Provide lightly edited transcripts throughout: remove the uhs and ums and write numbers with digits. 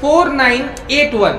4981।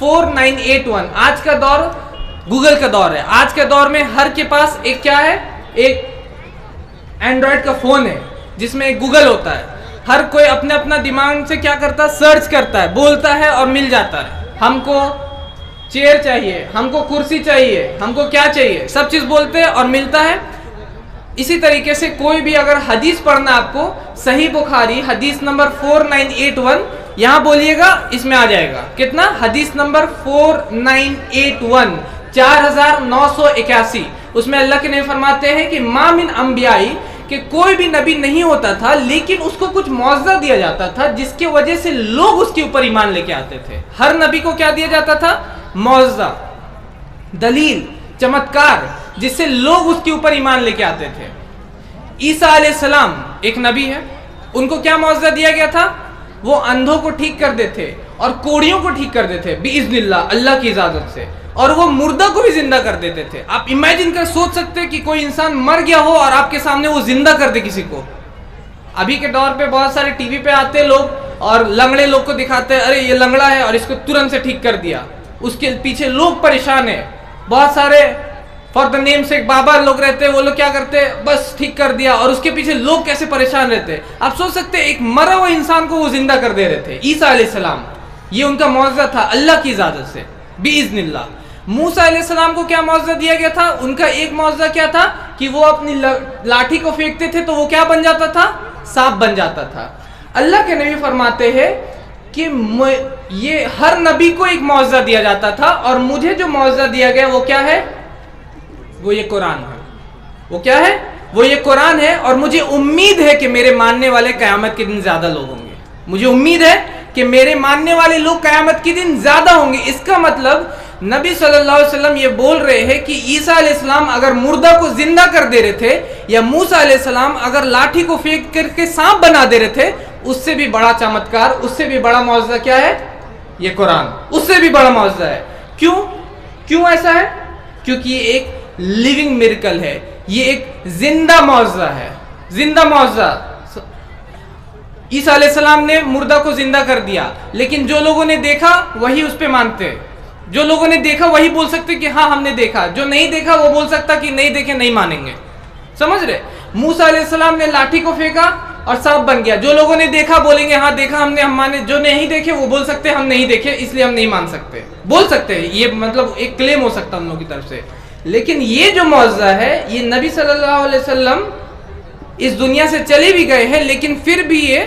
4981. آج کا دور گوگل کا دور ہے. آج کے دور میں ہر کے پاس ایک کیا ہے, ایک اینڈرائڈ کا فون ہے جس میں ایک گوگل ہوتا ہے. ہر کوئی اپنے اپنا دماغ سے کیا کرتا ہے, سرچ کرتا ہے, بولتا ہے اور مل جاتا ہے. ہم کو چیئر چاہیے, ہم کو کرسی چاہیے, ہم کو کیا چاہیے, سب چیز بولتے ہیں اور ملتا ہے. اسی طریقے سے کوئی بھی اگر حدیث پڑھنا آپ کو, صحیح بخاری حدیث نمبر 4981 یہاں بولیے گا, اس میں آ جائے گا. کتنا؟ حدیث نمبر 4981 4981. اس میں اللہ کے نبی فرماتے ہیں کہ ما من انبیائی, کہ کوئی بھی نبی نہیں ہوتا تھا لیکن اس کو کچھ معجزہ دیا جاتا تھا جس کی وجہ سے لوگ اس کے اوپر ایمان لے کے آتے تھے. ہر نبی کو کیا دیا جاتا تھا؟ معجزہ, دلیل, چمتکار, جس سے لوگ اس کے اوپر ایمان لے کے آتے تھے. عیسیٰ علیہ السلام ایک نبی ہے, ان کو کیا معجزہ دیا گیا تھا؟ وہ اندھوں کو ٹھیک کر دیتے اور کوڑیوں کو ٹھیک کر دیتے باذن اللہ, اللہ کی اجازت سے, اور وہ مردہ کو بھی زندہ کر دیتے تھے. آپ امیجن کر سوچ سکتے ہیں کہ کوئی انسان مر گیا ہو اور آپ کے سامنے وہ زندہ کر دے کسی کو. ابھی کے دور پہ بہت سارے ٹی وی پہ آتے لوگ اور لنگڑے لوگ کو دکھاتے ہیں, ارے یہ لنگڑا ہے اور اس کو ترنت سے ٹھیک کر دیا. اس کے پیچھے لوگ پریشان ہیں. بہت سارے فار دا نیم سے ایک بابا لوگ رہتے ہیں, وہ لوگ کیا کرتے ہیں, بس ٹھیک کر دیا, اور اس کے پیچھے لوگ کیسے پریشان رہتے ہیں. آپ سوچ سکتے ہیں ایک مرا ہوا انسان کو وہ زندہ کر دے رہے تھے. عیسیٰ علیہ السلام, یہ ان کا معجزہ تھا اللہ کی اجازت سے باذن اللہ. موسیٰ علیہ السلام کو کیا معجزہ دیا گیا تھا؟ ان کا ایک معجزہ کیا تھا کہ وہ اپنی لاٹھی کو پھینکتے تھے تو وہ کیا بن جاتا تھا؟ سانپ بن جاتا تھا. اللہ کے نبی فرماتے ہیں کہ یہ ہر نبی کو ایک معجزہ دیا جاتا تھا, اور مجھے جو معجزہ دیا گیا وہ کیا ہے؟ وہ یہ قرآن ہے. وہ کیا ہے؟ وہ یہ قرآن ہے. اور مجھے امید ہے کہ میرے ماننے والے قیامت کے دن زیادہ لوگ ہوں گے. مجھے امید ہے کہ میرے ماننے والے لوگ قیامت کے دن زیادہ ہوں گے. اس کا مطلب نبی صلی اللہ علیہ وسلم یہ بول رہے ہیں کہ عیسیٰ علیہ السلام اگر مردہ کو زندہ کر دے رہے تھے, یا موسیٰ علیہ السلام اگر لاٹھی کو پھینک کر کے سانپ بنا دے رہے تھے, اس سے بھی بڑا چمتکار, اس سے بھی بڑا معجزہ کیا ہے؟ یہ قرآن. اس سے بھی بڑا معجزہ ہے. کیوں ایسا ہے؟ کیونکہ یہ ایک لیونگ میریکل ہے, یہ ایک زندہ معجزہ ہے. زندہ معجزہ. عیسیٰ علیہ السلام نے مردہ کو زندہ کر دیا, لیکن جو لوگوں نے دیکھا وہی اس پہ مانتے. جو لوگوں نے دیکھا وہی بول سکتے کہ ہاں ہم نے دیکھا. جو نہیں دیکھا وہ بول سکتا کہ نہیں دیکھے نہیں مانیں گے. سمجھ رہے؟ موسیٰ علیہ السلام نے لاٹھی کو پھینکا اور سانپ بن گیا. جو لوگوں نے دیکھا بولیں گے ہاں دیکھا ہم نے, ہم مانے. جو نہیں دیکھے وہ بول سکتے ہم نہیں دیکھے اس لیے ہم نہیں مان سکتے. بول سکتے ہیں, یہ مطلب ایک کلیم ہو سکتا ان لوگوں کی طرف سے. لیکن یہ جو معجزہ ہے, یہ نبی صلی اللہ علیہ وسلم اس دنیا سے چلے بھی گئے ہیں, لیکن پھر بھی یہ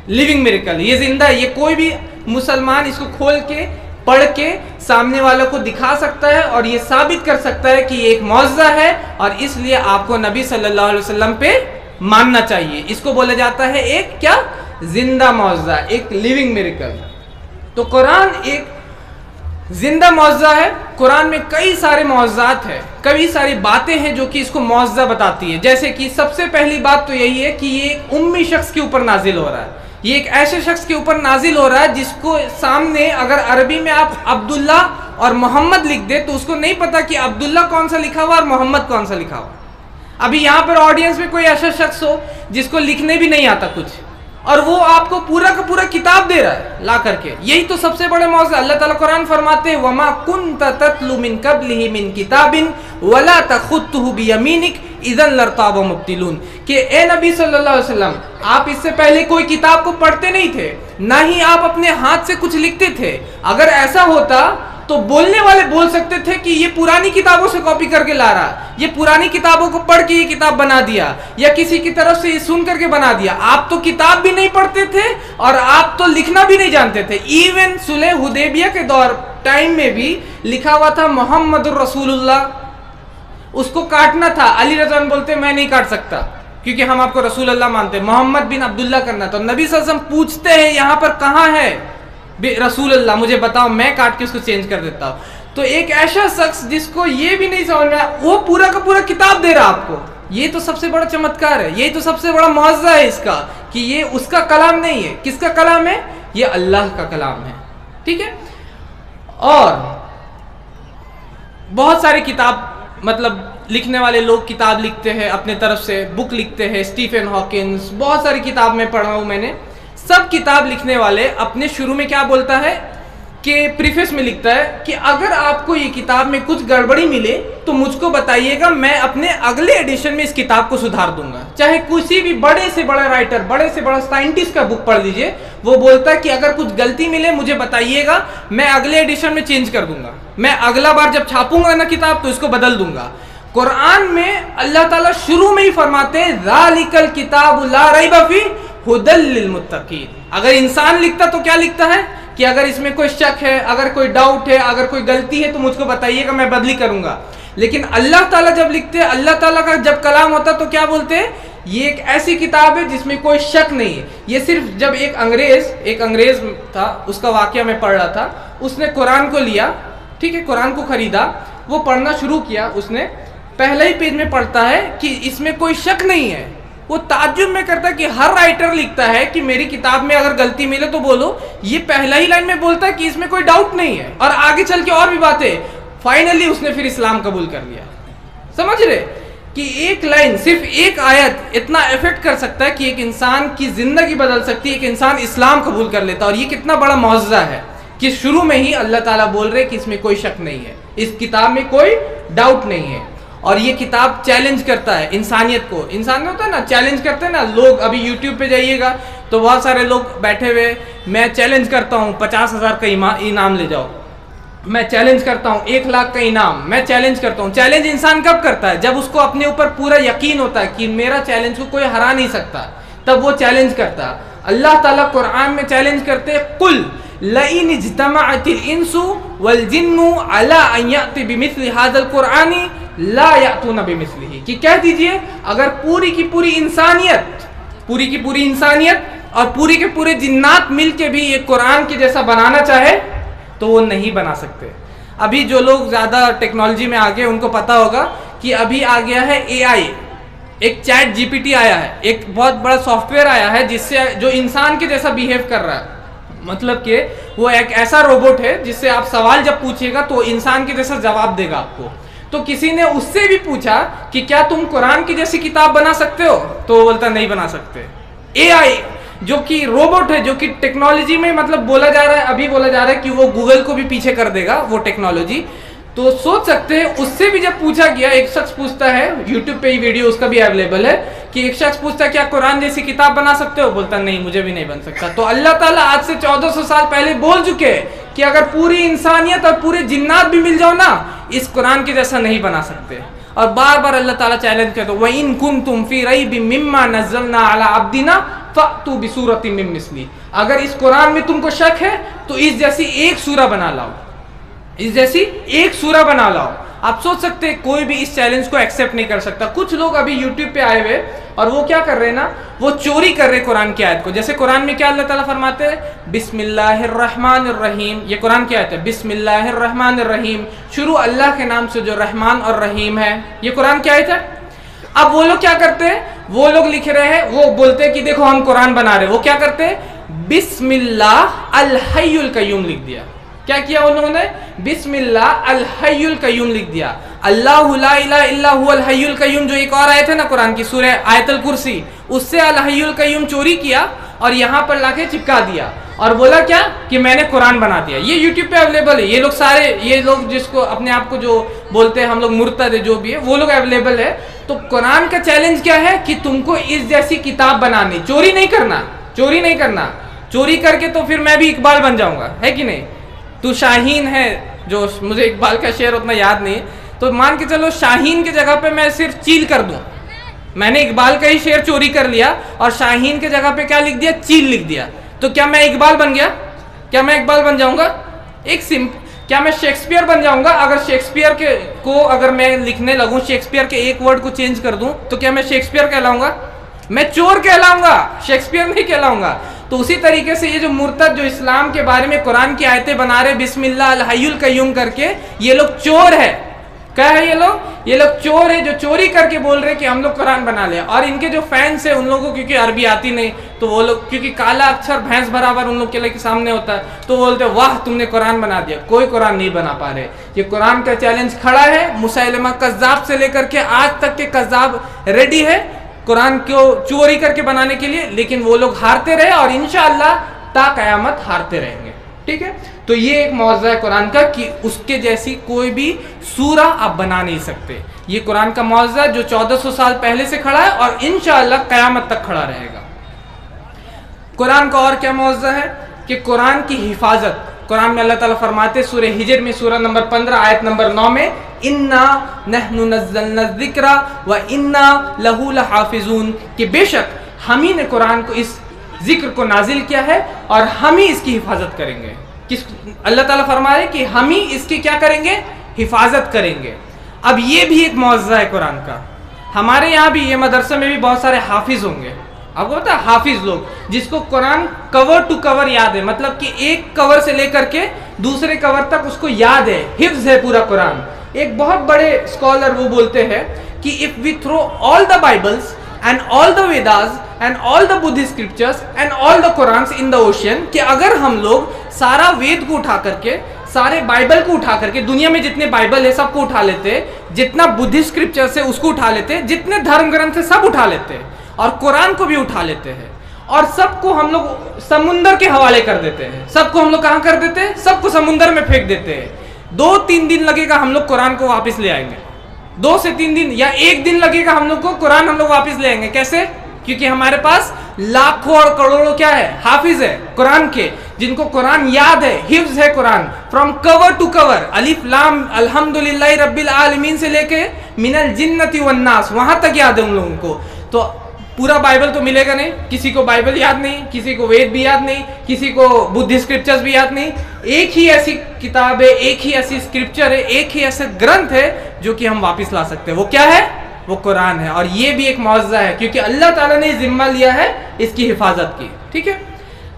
لیونگ میریکل, یہ زندہ ہے. یہ کوئی بھی مسلمان اس کو کھول کے پڑھ کے سامنے والوں کو دکھا سکتا ہے اور یہ ثابت کر سکتا ہے کہ یہ ایک معجزہ ہے, اور اس لیے آپ کو نبی صلی اللہ علیہ وسلم پہ ماننا چاہیے. اس کو بولا جاتا ہے ایک کیا؟ زندہ معجزہ, ایک لیونگ میریکل. تو قرآن ایک زندہ معجزہ ہے. قرآن میں کئی سارے معجزات ہیں, کئی ساری باتیں ہیں جو کہ اس کو معجزہ بتاتی ہے. جیسے کہ سب سے پہلی بات تو یہی ہے کہ یہ ایک امی شخص کے اوپر نازل ہو رہا ہے. یہ ایک ایسے شخص کے اوپر نازل ہو رہا ہے جس کو سامنے اگر عربی میں آپ عبداللہ اور محمد لکھ دے تو اس کو نہیں پتا کہ عبداللہ کون سا لکھا ہوا اور محمد کون سا لکھا ہوا. ابھی یہاں پر آڈینس میں کوئی ایسا شخص ہو جس کو لکھنے بھی نہیں آتا کچھ, اور وہ آپ کو پورا کا پورا کتاب دے رہا ہے لا کر کے. یہی تو سب سے بڑے معجزہ. اللہ تعالیٰ قرآن فرماتے ہیں وَمَا كُنْتَ تَتْلُو مِن قَبْلِهِ مِن كِتَابٍ وَلَا تَخُطُّهُ بِيَمِينِكَ إِذًا لَارْتَابَ مُبْطِلُونَ, کہ اے نبی صلی اللہ علیہ وسلم آپ اس سے پہلے کوئی کتاب کو پڑھتے نہیں تھے, نہ ہی آپ اپنے ہاتھ سے کچھ لکھتے تھے. اگر ایسا ہوتا تو بولنے والے بول سکتے تھے کہ یہ پرانی کتابوں سے کاپی کر کے لا رہا, یہ پرانی کتابوں کو پڑھ کے یہ کتاب بنا دیا, یا کسی کی طرف سے یہ سن کر کے بنا دیا. آپ تو کتاب بھی نہیں پڑھتے تھے اور آپ تو لکھنا بھی نہیں جانتے تھے. ایون صلح حدیبیہ کے دور ٹائم میں بھی لکھا ہوا تھا محمد الرسول اللہ, اس کو کاٹنا تھا. علی رضی اللہ عنہ بولتے میں نہیں کاٹ سکتا کیونکہ ہم آپ کو رسول اللہ مانتے. محمد بن عبداللہ کرنا. تو نبی صلی اللہ علیہ وسلم پوچھتے ہیں یہاں پر کہاں ہے رسول اللہ, مجھے بتاؤ, میں کاٹ کے اس کو چینج کر دیتا ہوں. تو ایک ایسا شخص جس کو یہ بھی نہیں سمجھ میں آیا, وہ پورا کا پورا کتاب دے رہا آپ کو. یہ تو سب سے بڑا چمتکار ہے, یہی تو سب سے بڑا معجزہ ہے اس کا, کہ یہ اس کا کلام نہیں ہے. کس کا کلام ہے؟ یہ اللہ کا کلام ہے. ٹھیک ہے. اور بہت ساری کتاب مطلب لکھنے والے لوگ کتاب لکھتے ہیں اپنے طرف سے, بک لکھتے ہیں. اسٹیفن ہاکنز, بہت ساری کتاب میں پڑھا ہوں میں نے. سب کتاب لکھنے والے اپنے شروع میں کیا بولتا ہے کہ پریفیس میں لکھتا ہے کہ اگر آپ کو یہ کتاب میں کچھ گڑبڑی ملے تو مجھ کو بتائیے گا، میں اپنے اگلے ایڈیشن میں اس کتاب کو سدھار دوں گا. چاہے کسی بھی بڑے سے بڑا رائٹر، بڑے سے بڑا سائنٹسٹ کا بک پڑھ لیجئے، وہ بولتا ہے کہ اگر کچھ غلطی ملے مجھے بتائیے گا، میں اگلے ایڈیشن میں چینج کر دوں گا، میں اگلا بار جب چھاپوں گا نا کتاب تو اس کو بدل دوں گا. قرآن میں اللہ تعالیٰ شروع میں ہی فرماتے ہیں ذالک الکتاب لا ریب فیہ ھدی للمتقین. اگر انسان لکھتا تو کیا لکھتا ہے کہ اگر اس میں کوئی شک ہے، اگر کوئی ڈاؤٹ ہے، اگر کوئی غلطی ہے تو مجھ کو بتائیے گا، میں بدلی کروں گا. لیکن اللہ تعالیٰ جب لکھتے ہیں، اللہ تعالیٰ کا جب کلام ہوتا تو کیا بولتے ہیں؟ یہ ایک ایسی کتاب ہے جس میں کوئی شک نہیں ہے. یہ صرف جب ایک انگریز تھا، اس کا واقعہ میں پڑھ رہا تھا، اس نے قرآن کو لیا، ٹھیک ہے، قرآن کو خریدا، وہ پڑھنا شروع کیا، اس نے پہلے ہی پیج میں پڑھتا ہے کہ اس میں کوئی شک نہیں ہے. وہ تعجب میں کرتا ہے کہ ہر رائٹر لکھتا ہے کہ میری کتاب میں اگر غلطی ملے تو بولو، یہ پہلا ہی لائن میں بولتا ہے کہ اس میں کوئی ڈاؤٹ نہیں ہے، اور آگے چل کے اور بھی باتیں. فائنلی اس نے پھر اسلام قبول کر لیا. سمجھ رہے کہ ایک لائن، صرف ایک آیت اتنا افیکٹ کر سکتا ہے کہ ایک انسان کی زندگی بدل سکتی ہے، ایک انسان اسلام قبول کر لیتا. اور یہ کتنا بڑا معجزہ ہے کہ شروع میں ہی اللہ تعالیٰ بول رہے کہ اس میں کوئی شک نہیں ہے، اس کتاب میں کوئی ڈاؤٹ نہیں ہے. اور یہ کتاب چیلنج کرتا ہے انسانیت کو. انسان ہوتا ہے نا، چیلنج کرتے ہیں نا لوگ. ابھی یوٹیوب پہ جائیے گا تو بہت سارے لوگ بیٹھے ہوئے، میں چیلنج کرتا ہوں 50,000 کا انعام لے جاؤ، میں چیلنج کرتا ہوں 1,00,000 کا انعام، میں چیلنج کرتا ہوں. چیلنج انسان کب کرتا ہے؟ جب اس کو اپنے اوپر پورا یقین ہوتا ہے کہ میرا چیلنج کو کوئی ہرا نہیں سکتا، تب وہ چیلنج کرتا ہے. اللہ تعالیٰ قرآن میں چیلنج کرتے قل لئن اجتمعت الانس والجن على ان یأتی بمثل هذا القرآن لا یأتون بمثلہ، کہ کہہ دیجئے اگر پوری کی پوری انسانیت اور پوری کے پورے جنات مل کے بھی یہ قرآن کے جیسا بنانا چاہے تو وہ نہیں بنا سکتے. ابھی جو لوگ زیادہ ٹیکنالوجی میں آگے ان کو پتا ہوگا کہ ابھی آ گیا ہے اے آئی، ایک چیٹ جی پی ٹی آیا ہے، ایک بہت بڑا سافٹ ویئر آیا ہے جس سے جو انسان کے جیسا بیہیو کر رہا ہے. مطلب کہ وہ ایک ایسا روبوٹ ہے جس سے آپ سوال جب پوچھے گا تو انسان کے جیسا جواب دے گا آپ کو. تو کسی نے اس سے بھی پوچھا کہ کیا تم قرآن کی جیسی کتاب بنا سکتے ہو؟ تو وہ بولتا نہیں بنا سکتے. اے آئی جو کہ روبوٹ ہے، جو کہ ٹیکنالوجی میں مطلب بولا جا رہا ہے، ابھی بولا جا رہا ہے کہ وہ گوگل کو بھی پیچھے کر دے گا وہ ٹیکنالوجی. تو سوچ سکتے ہیں اس سے بھی جب پوچھا گیا، ایک شخص پوچھتا ہے، یوٹیوب پہ ہی ویڈیو اس کا بھی اویلیبل ہے، کہ ایک شخص پوچھتا ہے کیا قرآن جیسی کتاب بنا سکتے ہو؟ بولتا نہیں مجھے بھی نہیں بن سکتا. تو اللہ تعالیٰ آج سے 1400 سال پہلے بول چکے کہ اگر پوری انسانیت اور پورے جنات بھی مل جاؤ نا، اس قرآن کے جیسا نہیں بنا سکتے. اور بار بار اللہ تعالیٰ چیلنج کرتے وَإِن كُنتُمْ فِي رَيْبٍ مِّمَّا نَزَّلْنَا عَلَىٰ عَبْدِنَا فَأْتُوا بِسُورَةٍ مِّن مِّثْلِهِ. اگر اس قرآن میں تم کو شک ہے تو اس جیسی ایک سورہ بنا لاؤ، اس جیسی ایک سورہ بنا لاؤ. آپ سوچ سکتے ہیں کوئی بھی اس چیلنج کو ایکسیپٹ نہیں کر سکتا. کچھ لوگ ابھی یوٹیوب پہ آئے ہوئے اور وہ کیا کر رہے ہیں نا، وہ چوری کر رہے قرآن کی آیت کو. جیسے قرآن میں کیا اللہ تعالیٰ فرماتے ہیں بسم اللہ الرحمن الرحیم، یہ قرآن کی آیت ہے، بسم اللہ الرحمن الرحیم، شروع اللہ کے نام سے جو رحمان اور رحیم ہے، یہ قرآن کی آیت ہے. اب وہ لوگ کیا کرتے ہیں، وہ لوگ لکھ رہے ہیں، وہ بولتے ہیں کہ دیکھو ہم قرآن بنا رہے ہیں. وہ کیا کرتے ہیں، بسم اللہ الحی القیوم لکھ دیا. کیا کیا انہوں نے؟ بسم اللہ الحی القیوم لکھ دیا. اللہ لا الہ الا هو الحی القیوم، جو ایک اور آیت ہے نا قرآن کی سورہ آیت الکرسی، اس سے الحی القیوم چوری کیا اور یہاں پر لا کے چپکا دیا اور بولا کیا کہ میں نے قرآن بنا دیا. یہ یوٹیوب پہ اویلیبل ہے. یہ لوگ سارے، یہ لوگ جس کو اپنے آپ کو جو بولتے ہیں ہم لوگ مرتد ہے جو بھی ہے، وہ لوگ اویلیبل ہے. تو قرآن کا چیلنج کیا ہے کہ تم کو اس جیسی کتاب بنانی، چوری نہیں کرنا، چوری نہیں کرنا. چوری کر کے تو پھر میں بھی اقبال بن جاؤں گا، ہے کہ نہیں؟ تو شاہین ہے، جو مجھے اقبال کا شعر اتنا یاد نہیں ہے، تو مان کے چلو شاہین کی جگہ پہ میں صرف چیل کر دوں. میں نے اقبال کا ہی شعر چوری کر لیا اور شاہین کے جگہ پہ کیا لکھ دیا، چیل لکھ دیا. تو کیا میں اقبال بن گیا؟ کیا میں اقبال بن جاؤں گا؟ کیا میں شیکسپیئر بن جاؤں گا؟ اگر شیکسپیئر کو اگر میں لکھنے لگوں، شیکسپیئر کے ایک ورڈ کو چینج کر دوں تو کیا میں شیکسپیئر کہلاؤں گا؟ میں چور کہلاؤں گا، شیکسپیئر نہیں کہلاؤں گا. تو اسی طریقے سے یہ جو مرتد جو اسلام کے بارے میں قرآن کی آیتیں بنا رہے بسم اللہ الحی القیوم کر کے، یہ لوگ چور ہے. کیا ہے یہ لوگ چور ہے جو چوری کر کے بول رہے کہ ہم لوگ قرآن بنا لیا. اور ان کے جو فینس ہیں ان لوگوں کو کیونکہ عربی آتی نہیں، تو وہ لوگ کیونکہ کالا اکثر بھینس برابر ان لوگ کے سامنے ہوتا ہے، تو بولتے واہ تم نے قرآن بنا دیا. کوئی قرآن نہیں بنا پا رہے. یہ قرآن کا چیلنج کھڑا ہے، مسیلمہ کذاب سے لے کر کے آج تک کے کذاب ریڈی ہے قرآن کو چوری کر کے بنانے کے لیے، لیکن وہ لوگ ہارتے رہے اور انشاءاللہ تا قیامت ہارتے رہیں گے. ٹھیک ہے. تو یہ ایک معجزہ ہے قرآن کا کہ اس کے جیسی کوئی بھی سورہ آپ بنا نہیں سکتے. یہ قرآن کا معجزہ جو 1400 سال پہلے سے کھڑا ہے اور انشاءاللہ قیامت تک کھڑا رہے گا. قرآن کا اور کیا معجزہ ہے کہ قرآن کی حفاظت. قرآن میں اللہ تعالیٰ فرماتے سورہ ہجر میں سورہ نمبر 15 آیت نمبر 9 میں اِنَّا نَحْنُ نَزَّلْنَا الذِّكْرَ وَإِنَّا لَهُ لَحَافِظُونَ کہ بے شک ہم ہی نے قرآن کو اس ذکر کو نازل کیا ہے اور ہم ہی اس کی حفاظت کریں گے. اللہ تعالیٰ فرما رہے کہ ہم ہی اس کی کیا کریں گے؟ حفاظت کریں گے. اب یہ بھی ایک معجزہ ہے قرآن کا. ہمارے یہاں بھی یہ مدرسے میں بھی بہت سارے حافظ ہوں گے. آپ کو پتا ہے حافظ لوگ جس کو قرآن کور ٹو کور یاد ہے, مطلب کہ ایک کور سے لے کر کے دوسرے کور تک اس کو یاد ہے, حفظ ہے پورا قرآن. ایک بہت بڑے اسکالر وہ بولتے ہیں کہ if we throw all the Bibles and all the Vedas and all the Buddhist scriptures and all the Qurans in the ocean, کہ اگر ہم لوگ سارا وید کو اٹھا کر کے سارے بائبل کو اٹھا کر کے دنیا میں جتنے بائبل ہے سب کو اٹھا لیتے, جتنا بدھسٹ اسکرپچر ہے اس کو اٹھا لیتے, جتنے دھرم گرنتھ ہے سب اٹھا لیتے اور قرآن کو بھی اٹھا لیتے ہیں اور سب کو ہم لوگ سمندر کے حوالے کر دیتے ہیں. سب کو ہم لوگ کہاں کر دیتے ہیں؟ سب کو سمندر میں پھینک دیتے ہیں. 2-3 دن لگے گا ہم لوگ قرآن کو واپس لے آئیں گے. 2 سے 3 دن یا 1 دن لگے گا ہم لوگ کو قرآن ہم لوگ واپس لے آئیں گے. کیسے؟ کیونکہ ہمارے پاس لاکھوں اور کروڑوں کیا ہے؟ حافظ ہے قرآن کے, جن کو قرآن یاد ہے, حفظ ہے قرآن فرام کور ٹو کور, الف لام الحمدللہ رب العالمین سے لے کے من الجنۃ والناس وہاں تک یاد ہے ان لوگوں کو. تو پورا بائبل تو ملے گا نہیں, کسی کو بائبل یاد نہیں, کسی کو وید بھی یاد نہیں, کسی کو بدھسٹ اسکرپچرز بھی یاد نہیں. ایک ہی ایسی کتاب ہے, ایک ہی ایسی اسکرپچر ہے, ایک ہی ایسا گرنتھ ہے جو کہ ہم واپس لا سکتے ہیں. وہ کیا ہے؟ وہ قرآن ہے. اور یہ بھی ایک معجزہ ہے کیونکہ اللہ تعالیٰ نے ذمہ لیا ہے اس کی حفاظت کی. ٹھیک ہے,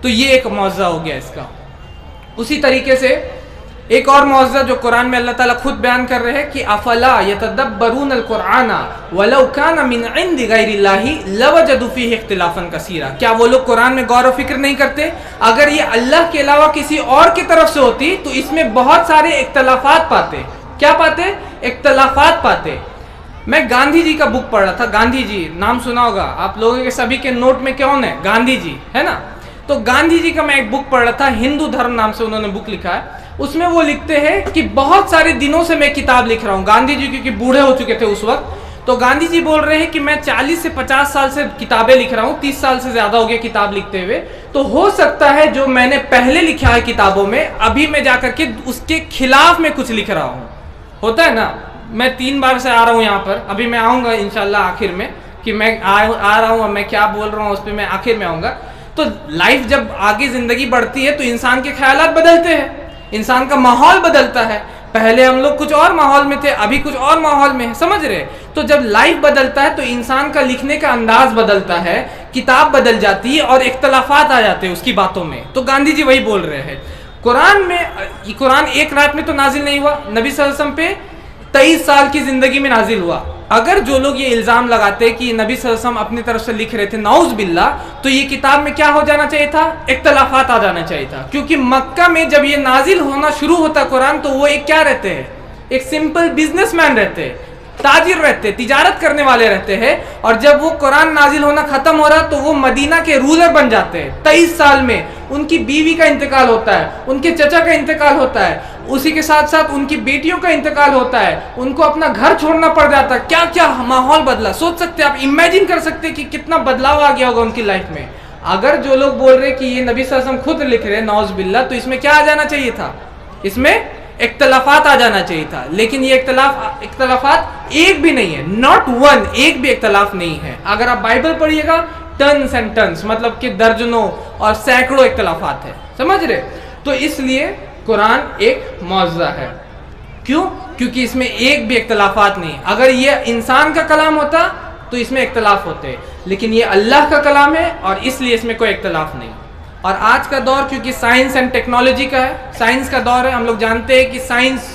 تو یہ ایک معجزہ ہو گیا اس کا. اسی طریقے سے ایک اور معجزہ جو قرآن میں اللہ تعالیٰ خود بیان کر رہے ہیں کہ افلا یتدبرون القرآن ولو کان من عند غیر اللہ لوجدوا فیہ اختلافا کثیرا. کیا وہ لوگ قرآن میں غور و فکر نہیں کرتے؟ اگر یہ اللہ کے علاوہ کسی اور کی طرف سے ہوتی تو اس میں بہت سارے اختلافات پاتے. کیا پاتے؟ اختلافات پاتے. میں گاندھی جی کا بک پڑھ رہا تھا. گاندھی جی نام سنا ہوگا آپ لوگوں کے سبھی کے نوٹ میں کون ہے؟ گاندھی جی ہے نا. تو گاندھی جی کا میں ایک بک پڑھ رہا تھا, ہندو دھرم نام سے انہوں نے بک لکھا ہے. اس میں وہ لکھتے ہیں کہ بہت سارے دنوں سے میں کتاب لکھ رہا ہوں. گاندھی جی کیونکہ بوڑھے ہو چکے تھے اس وقت, تو گاندھی جی بول رہے ہیں کہ میں 40 سے 50 سال سے کتابیں لکھ رہا ہوں, 30 سال سے زیادہ ہو گیا کتاب لکھتے ہوئے. تو ہو سکتا ہے جو میں نے پہلے لکھا ہے کتابوں میں ابھی میں جا کر کے اس کے خلاف میں کچھ لکھ رہا ہوں. ہوتا ہے نا, میں 3 بار سے آ رہا ہوں یہاں پر, ابھی میں آؤں گا انشاءاللہ آخر میں کہ میں آ رہا ہوں اور میں کیا بول رہا ہوں اس پہ میں آخر میں آؤں گا. تو لائف جب آگے زندگی بڑھتی ہے تو انسان کے خیالات بدلتے ہیں, انسان کا ماحول بدلتا ہے. پہلے ہم لوگ کچھ اور ماحول میں تھے, ابھی کچھ اور ماحول میں ہیں, سمجھ رہے؟ تو جب لائف بدلتا ہے تو انسان کا لکھنے کا انداز بدلتا ہے, کتاب بدل جاتی ہے اور اختلافات آ جاتے ہیں اس کی باتوں میں. تو گاندھی جی وہی بول رہے ہیں. قرآن میں قرآن ایک رات میں تو نازل نہیں ہوا, نبی صلی اللہ علیہ وسلم پہ 23 سال کی زندگی میں نازل ہوا. اگر جو لوگ یہ الزام لگاتے کہ نبی صلی اللہ علیہ وسلم اپنی طرف سے لکھ رہے تھے, نعوذ باللہ, تو یہ کتاب میں کیا ہو جانا چاہیے تھا؟ اختلافات آ جانا چاہیے تھا. کیونکہ مکہ میں جب یہ نازل ہونا شروع ہوتا قرآن تو وہ ایک کیا رہتے ہیں؟ ایک سمپل بزنس مین رہتے, تاجر رہتے, تجارت کرنے والے رہتے ہیں. اور جب وہ قرآن نازل ہونا ختم ہو رہا تو وہ مدینہ کے رولر بن جاتے ہیں. 23 سال میں ان کی بیوی کا انتقال ہوتا ہے, ان کے چچا کا انتقال ہوتا ہے, اسی کے ساتھ ساتھ ان کی بیٹیوں کا انتقال ہوتا ہے, ان کو اپنا گھر چھوڑنا پڑ جاتا ہے. کیا کیا ماحول بدلا, سوچ سکتے ہیں آپ, امیجن کر سکتے ہیں کہ کتنا بدلاؤ آ گیا ہوگا ان کی لائف میں. اگر جو لوگ بول رہے کہ یہ نبی صلی اللہ علیہ وسلم خود لکھ رہے نعوذ باللہ, تو اس میں کیا آ جانا چاہیے تھا؟ اس میں اختلافات آ جانا چاہیے تھا. لیکن یہ اختلافات ایک بھی نہیں ہے, ناٹ ون, ایک بھی اختلاف نہیں ہے. اگر آپ بائبل پڑھیے گا ٹنس اینڈ ٹنس, مطلب کہ درجنوں اور سینکڑوں اختلافات ہیں, سمجھ رہے؟ تو اس لیے قرآن ایک معجزہ ہے. کیوں؟ کیونکہ اس میں ایک بھی اختلافات نہیں. اگر یہ انسان کا کلام ہوتا تو اس میں اختلاف ہوتے, لیکن یہ اللہ کا کلام ہے اور اس لیے اس میں کوئی اختلاف نہیں. اور آج کا دور کیونکہ سائنس اینڈ ٹیکنالوجی کا ہے, سائنس کا دور ہے, ہم لوگ جانتے ہیں کہ سائنس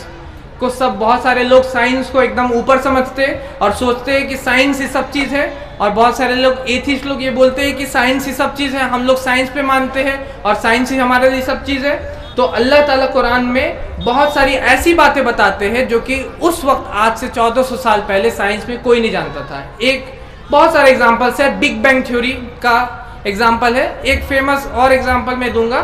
کو سب, بہت سارے لوگ سائنس کو ایک دم اوپر سمجھتے اور سوچتے ہیں کہ سائنس ہی سب چیز ہے. اور بہت سارے لوگ ایتھیسٹ لوگ یہ بولتے ہیں کہ سائنس ہی سب چیز ہے, ہم لوگ سائنس پہ مانتے ہیں اور سائنس ہی ہمارے لیے سب چیز ہے. تو اللہ تعالیٰ قرآن میں بہت ساری ایسی باتیں بتاتے ہیں جو کہ اس وقت آج سے 1400 سال پہلے سائنس میں کوئی نہیں جانتا تھا. ایک بہت سارے ایگزامپلس ہے, بگ بینگ تھیوری کا ایگزامپل ہے. ایک فیمس اور ایگزامپل میں دوں گا,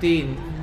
3,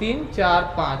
3, 4, 5।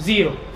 0।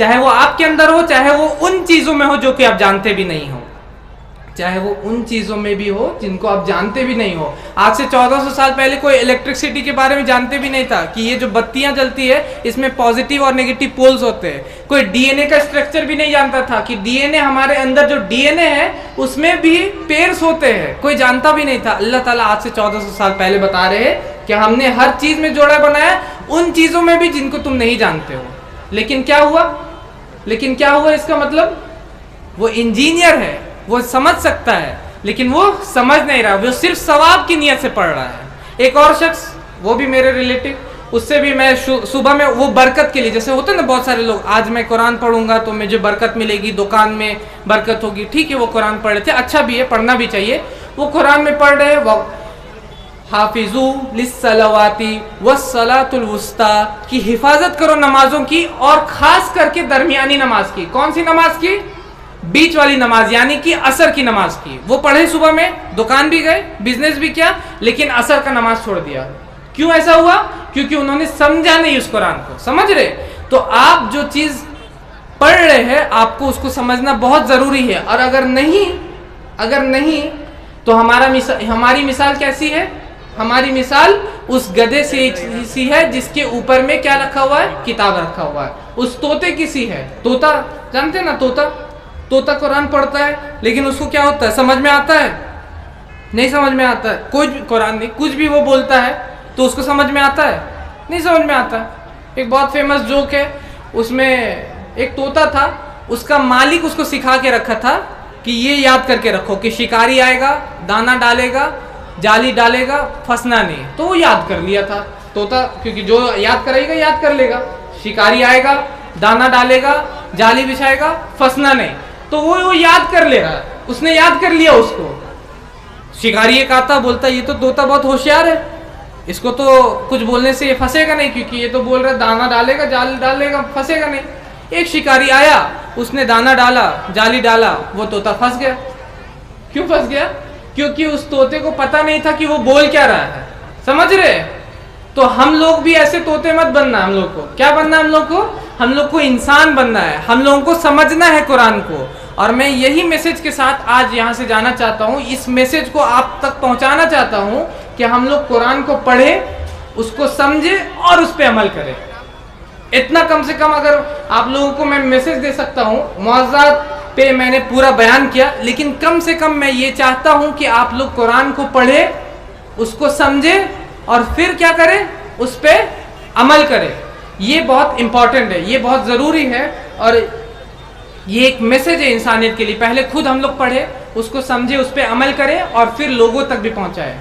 چاہے وہ آپ کے اندر ہو, چاہے وہ ان چیزوں میں ہو جو کہ آپ جانتے بھی نہیں ہو, چاہے وہ ان چیزوں میں بھی ہو جن کو آپ جانتے بھی نہیں ہو. آج سے 1400 سال پہلے کوئی الیکٹرسٹی کے بارے میں جانتے بھی نہیں تھا کہ یہ جو بتیاں جلتی ہے اس میں پازیٹیو اور نیگیٹو پولز ہوتے ہیں. کوئی ڈی این اے کا اسٹرکچر بھی نہیں جانتا تھا کہ ڈی این اے, ہمارے اندر جو ڈی این اے ہے اس میں بھی پیئرس ہوتے ہیں, کوئی جانتا بھی نہیں تھا. اللہ تعالیٰ آج سے 1400 سال پہلے بتا رہے ہیں کہ ہم نے ہر چیز میں جوڑا بنایا, ان چیزوں میں بھی جن کو تم نہیں جانتے ہو. لیکن کیا ہوا اس کا مطلب وہ انجینئر ہے, وہ سمجھ سکتا ہے لیکن وہ سمجھ نہیں رہا, وہ صرف ثواب کی نیت سے پڑھ رہا ہے. ایک اور شخص, وہ بھی میرے ریلیٹیو, اس سے بھی میں صبح میں وہ برکت کے لیے, جیسے ہوتے نا بہت سارے لوگ, آج میں قرآن پڑھوں گا تو مجھے برکت ملے گی, دکان میں برکت ہوگی. ٹھیک ہے, وہ قرآن پڑھ رہے تھے, اچھا بھی ہے, پڑھنا بھی چاہیے. وہ قرآن میں پڑھ رہے حافظو للصلوات والصلاۃ الوسطی, کی حفاظت کرو نمازوں کی, اور خاص کر کے درمیانی نماز کی. کون سی نماز کی؟ بیچ والی نماز, یعنی کہ عصر کی نماز کی. وہ پڑھے صبح میں, دکان بھی گئے, بزنس بھی کیا, لیکن عصر کا نماز چھوڑ دیا. کیوں ایسا ہوا؟ کیونکہ انہوں نے سمجھا نہیں اس قرآن کو. سمجھ رہے؟ تو آپ جو چیز پڑھ رہے ہیں آپ کو اس کو سمجھنا بہت ضروری ہے. اور اگر نہیں تو ہماری مثال کیسی ہے؟ ہماری مثال اس گدھے سی ہے جس کے اوپر میں کیا رکھا ہوا ہے؟ کتاب رکھا ہوا ہے. اس طوطے کی سی ہے. طوطا جانتے ہیں نا, طوطا قرآن پڑھتا ہے لیکن اس کو کیا ہوتا ہے؟ سمجھ میں آتا ہے؟ نہیں سمجھ میں آتا ہے. کچھ قرآن نہیں, کچھ بھی وہ بولتا ہے تو اس کو سمجھ میں آتا ہے؟ نہیں سمجھ میں آتا ہے. ایک بہت فیمس جوک ہے, اس میں ایک طوطا تھا, اس کا مالک اس کو سکھا کے رکھا تھا کہ یہ یاد کر کے رکھو کہ شکاری آئے گا, دانا ڈالے گا, جالی ڈالے گا, پھنسنا نہیں. تو وہ یاد کر لیا تھا طوطا, کیونکہ جو یاد کرے گا یاد کر لے گا. شکاری آئے گا, دانا ڈالے گا, جالی بچھائے گا, پھنسنا نہیں. تو وہ یاد کر لے رہا, اس نے یاد کر لیا اس کو. شکاری ایک آتا, بولتا یہ تو طوطا بہت ہوشیار ہے, اس کو تو کچھ بولنے سے یہ پھنسے گا نہیں, کیونکہ یہ تو بول رہا ہے دانا ڈالے گا, جالی ڈالے گا, پھنسے گا نہیں. ایک شکاری آیا, اس نے دانا ڈالا, جالی ڈالا, وہ طوطا پھنس گیا. کیوں پھنس گیا؟ کیونکہ اس طوطے کو پتا نہیں تھا کہ وہ بول کیا رہا ہے. سمجھ رہے؟ تو ہم لوگ بھی ایسے طوطے مت بننا. ہم لوگ کو کیا بننا ہے؟ ہم لوگ کو انسان بننا ہے. ہم لوگوں کو سمجھنا ہے قرآن کو. اور میں یہی میسج کے ساتھ آج یہاں سے جانا چاہتا ہوں, اس میسج کو آپ تک پہنچانا چاہتا ہوں کہ ہم لوگ قرآن کو پڑھیں, اس کو سمجھیں اور اس پہ عمل کریں. اتنا کم سے کم اگر آپ لوگوں کو میں میسج دے سکتا ہوں, معاوضات پہ میں نے پورا بیان کیا, لیکن کم سے کم میں یہ چاہتا ہوں کہ آپ لوگ قرآن کو پڑھیں, اس کو سمجھیں اور پھر کیا کریں؟ اس پہ عمل کریں. یہ بہت امپورٹنٹ ہے, یہ بہت ضروری ہے, اور یہ ایک میسج ہے انسانیت کے لیے. پہلے خود ہم لوگ پڑھیں, اس کو سمجھیں, اس پہ عمل کریں, اور پھر لوگوں تک بھی پہنچائیں.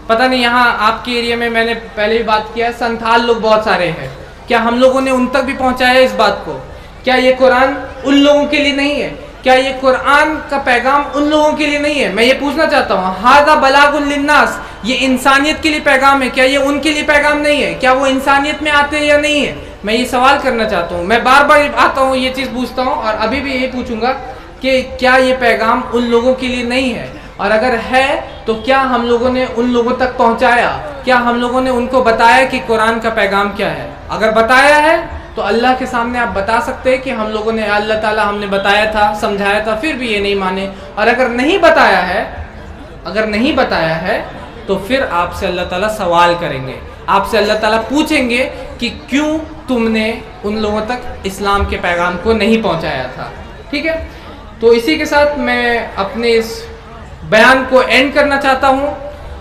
پتہ نہیں یہاں آپ کے ایریا میں نے پہلے بھی بات کیا ہے, سنتھال لوگ بہت سارے ہیں. کیا ہم لوگوں نے ان تک بھی پہنچایا اس بات کو؟ کیا یہ قرآن ان لوگوں کے لیے نہیں ہے؟ کیا یہ قرآن کا پیغام ان لوگوں کے لیے نہیں ہے؟ میں یہ پوچھنا چاہتا ہوں, ھذا بلاغ للناس, یہ انسانیت کے لیے پیغام ہے, کیا یہ ان کے لیے پیغام نہیں ہے؟ کیا وہ انسانیت میں آتے ہیں یا نہیں ہے؟ میں یہ سوال کرنا چاہتا ہوں. میں بار بار آتا ہوں, یہ چیز پوچھتا ہوں, اور ابھی بھی یہی پوچھوں گا کہ کیا یہ پیغام ان لوگوں کے لیے نہیں ہے؟ اور اگر ہے تو کیا ہم لوگوں نے ان لوگوں تک پہنچایا؟ کیا ہم لوگوں نے ان کو بتایا کہ قرآن کا پیغام کیا ہے؟ اگر بتایا ہے تو اللہ کے سامنے آپ بتا سکتے ہیں کہ ہم لوگوں نے, اللہ تعالیٰ ہم نے بتایا تھا, سمجھایا تھا, پھر بھی یہ نہیں مانے. اور اگر نہیں بتایا ہے تو پھر آپ سے اللہ تعالیٰ سوال کریں گے, آپ سے اللہ تعالیٰ پوچھیں گے کہ کیوں تم نے ان لوگوں تک اسلام کے پیغام کو نہیں پہنچایا تھا. ٹھیک ہے, تو اسی کے ساتھ میں اپنے اس بیان کو اینڈ کرنا چاہتا ہوں,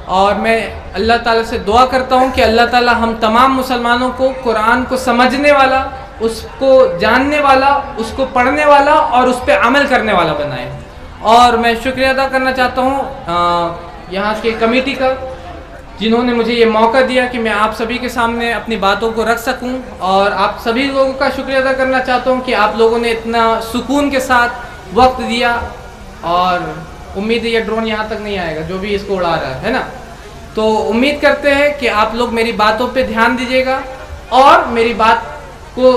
اور میں اللہ تعالیٰ سے دعا کرتا ہوں کہ اللہ تعالیٰ ہم تمام مسلمانوں کو قرآن کو سمجھنے والا, اس کو جاننے والا, اس کو پڑھنے والا اور اس پہ عمل کرنے والا بنائے. اور میں شکریہ ادا کرنا چاہتا ہوں یہاں کے کمیٹی کا, جنہوں نے مجھے یہ موقع دیا کہ میں آپ سبھی کے سامنے اپنی باتوں کو رکھ سکوں. اور آپ سبھی لوگوں کا شکریہ ادا کرنا چاہتا ہوں کہ آپ لوگوں نے اتنا سکون کے ساتھ وقت دیا. اور امید ہے یہ ڈرون یہاں تک نہیں آئے گا جو بھی اس کو اڑا رہا ہے نا. تو امید کرتے ہیں کہ آپ لوگ میری باتوں پہ دھیان دیجیے گا اور میری بات کو